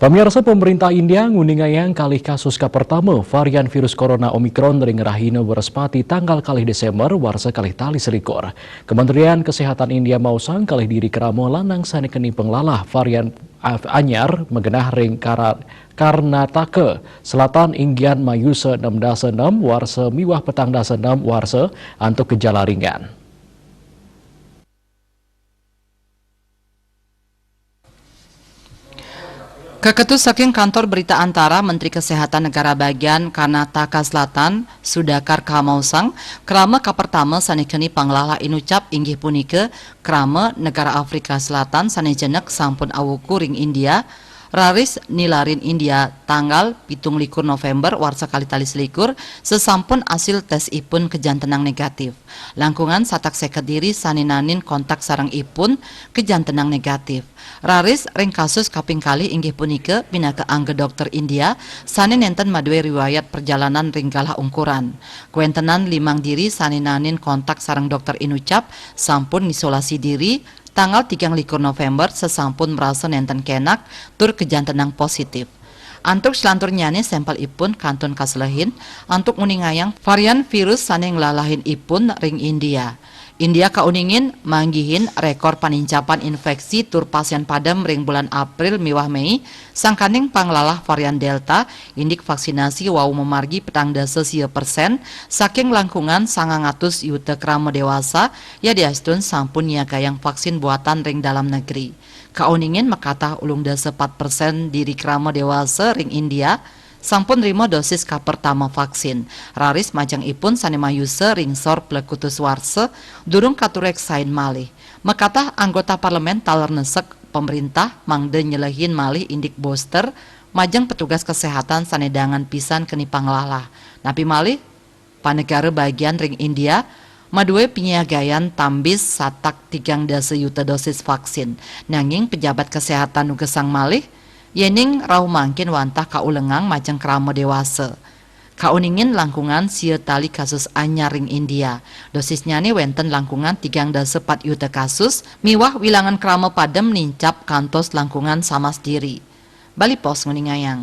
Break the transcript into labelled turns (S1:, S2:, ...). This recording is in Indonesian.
S1: Pemirsa, pemerintah India nguningayang kalih kasus pertama varian virus corona Omikron ring rahina berespati tanggal kalih Desember warsa kalih tali selikur. Kementerian Kesehatan India mausang kalih diri keramo lanang sanekeni penglalah varian anyar mengenah ring Karnataka Selatan Inggian Mayusa 6 warsa miwah petang 6 warsa untuk gejala ringan.
S2: Keketus saking kantor berita antara Menteri Kesehatan Negara Bagian Karnataka Selatan Sudakar Kamausang krama kapertama sanekeni panglala inucap inggih punike krama negara Afrika Selatan sanejenek sampun awuku ring India raris nilarin India tanggal 17 November warsa kali tali selikur sesampun hasil tes ipun kejantenang negatif. Langkungan satak seket diri saninanin kontak sarang ipun kejantenang negatif. Raris ring kasus kaping kali inggih punike pinaka angge dokter India sanin enten madue riwayat perjalanan ring galah ungkuran. Kuentenan limang diri saninanin kontak sarang dokter inucap sampun isolasi diri tanggal 13 November sesampun merasa nenten kenak tur kejantenang positif. Antuk selantur nyane sampel ipun kantun kaslehin antuk uningayang varian virus saning lalahin ipun ring India. India kauningin manggihin rekor panincapan infeksi tur pasien padam ring bulan April miwah Mei sangkaning panglalah varian Delta indik vaksinasi wau memargi petang dasa % saking langkungan 900 yuta krama dewasa ya diastun sampun niagayang vaksin buatan ring dalam negeri. Kauningin makatah ulung dasa 4% diri krama dewasa ring India sampun rimo dosis pertama vaksin. Raris majang ipun sanemayuse ringsor plekutus warse durung katurek sain malih. Makatah anggota parlemen taler nesek pemerintah mangde nyelehin malih indik booster majang petugas kesehatan sanedangan pisan keni panglalah. Napi malih panegara bagian ring India madue penyiagayan tambis satak 3 yuta dosis vaksin. Nanging pejabat kesehatan nugesang malih yening rau mangkin wantah kaulengang majeng krama dewasa. Kauningin langkungan sieu tali kasus anyar ring India. Dosisnya nih wenten langkungan 3,4 yuta kasus, miwah wilangan krama padem nincap kantos langkungan sama sendiri. Bali Pos nguningayang.